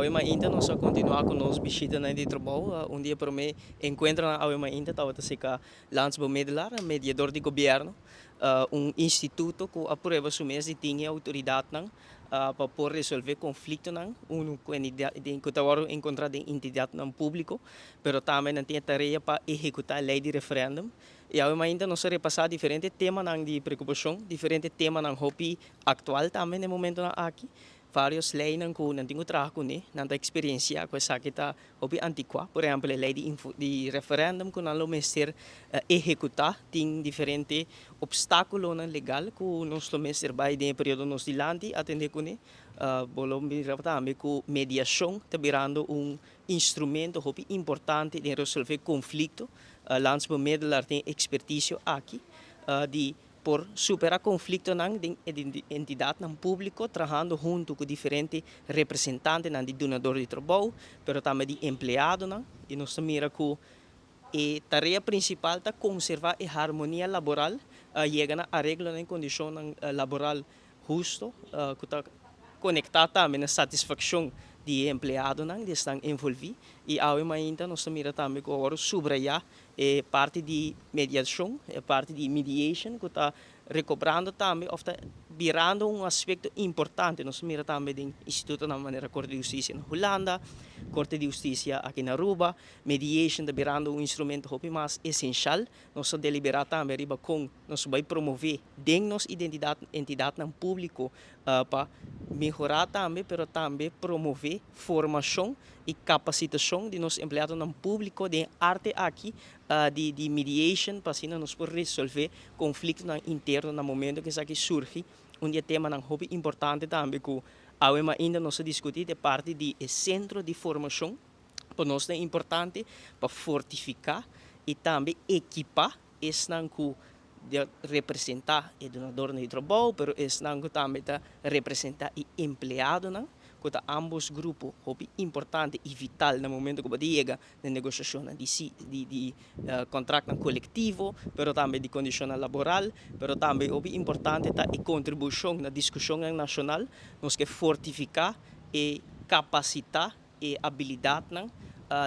Awema ainda nós vamos continuar com nos visita na de trabalho. Um dia para mim encontro na Awema ainda estava a ser landsbouwmiddelaar, mediador de governo, instituto que aprova sumes e tinha autoridade não para poder resolver conflito não, com que encontrar de entidade não público, pero também não tinha tarefa para executar a lei de referendum. E Awema ainda nós repassar diferentes temas de preocupação, diferentes temas não hobby atual também no momento aqui. Vários leis não que não tenho trabalho né, não tenho experiência com essa que está hobby antiqua, por exemplo, a lei de referendum que não lo ser executar, tem diferentes obstáculos legal que nós lo ser vai de período nos dilante atender com né, bolo também com mediação, está virando instrumento hobby importante de resolver conflito, landsbouwmiddelaar tem expertise aqui de por superar conflito ng entidade ng público, trabalhando junto com diferentes representantes ng donador de trabalho, pero também de empleado ng, e nós mira que a tarefa principal é conservar a harmonia laboral, chega a arreglo em condição laboral justo, que está conectado também na satisfação de empleado não que estão envolvidos e ao ainda nós mira também que agora subrayar parte de mediação, parte de mediation que está recobrando também, ou está virando aspecto importante. Nós mira também do Instituto na maneira Corte de Justiça na Holanda, Corte de Justiça aqui na Aruba, mediation está virando instrumento hopi mais essencial. Nós deliberar também riba com nós vai promover dentro nossa entidade não público para melhorar também, pero também promover formação e capacitação de nossos empregados no público de arte aqui de mediation para assim nós poder resolver conflitos internos no momento que isso aqui surge. Tema não hobby importante também que ainda nós discutir é parte de centro de formação para nós é importante para fortificar e também equipar esse não que de representar o donador de trabalho, pero esse não que também representar o empleado não, que ambos grupos hobby importante e vital no momento que chega na negociação de contrato coletivo, pero também de condição laboral, pero também hobby importante a contribuição na discussão nacional, nós que fortificar e capacitar e habilidade não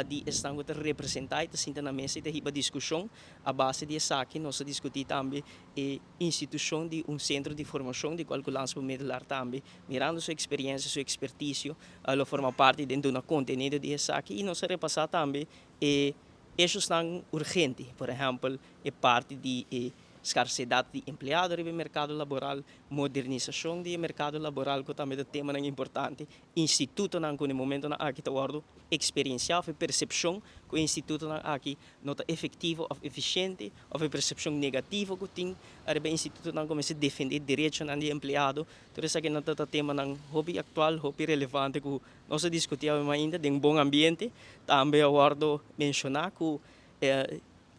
de estão a representar e sentar na mesa e ter discussão a base de essa aqui nós discutir também a instituição de centro de formação de qual landsbouwmiddelaar também mirando sua experiência, sua expertise, ela forma parte dentro do contenido de essa aqui e nós repassar também esses são urgentes, por exemplo, é parte de escassidade de empregados no mercado laboral, modernização do mercado laboral, que também é um tema importante. Instituto que no momento aqui está guardando experiencial e percepção que o instituto aqui não está efetivo ou eficiente, ou percepção negativa que tem, o instituto não começa a defender direitos do empregado. Então isso aqui não é um tema hobby atual, hobby relevante que nós discutimos ainda de bom ambiente. Também eu guardo mencionar que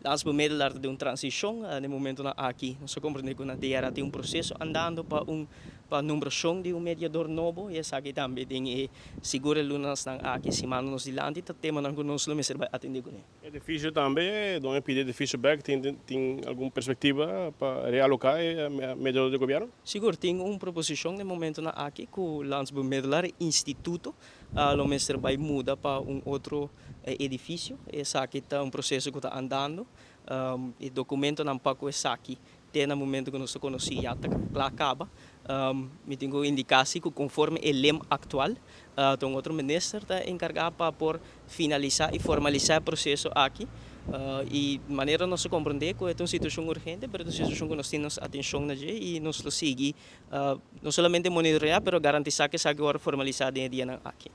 landsbouwmiddelaar de transição no momento aqui nós compreendemos que na terra tem processo andando para numeração de mediador novo e essa aqui também tem segura lunas aqui semana nos dilante tá tema que nós não vai atender com ele. É difícil também, não é pedir de feedback, tem alguma perspectiva para realocar o mediador de governo? Seguro, tem proposição no momento aqui que o landsbouwmiddelaar instituto o mestre vai mudar para outro edifício. Esse aqui está processo que está andando. O documento não pago esse aqui. Tem no momento que nós conhecemos já acaba. Me tenho indicação que conforme o lema atual, então outro ministro está encarregado para por finalizar e formalizar o processo aqui. E de maneira nós compreender que é uma situação urgente, mas é uma situação que nós temos atenção e nós seguimos, não somente monitorear, mas garantir que isso agora formalizado em dia aqui.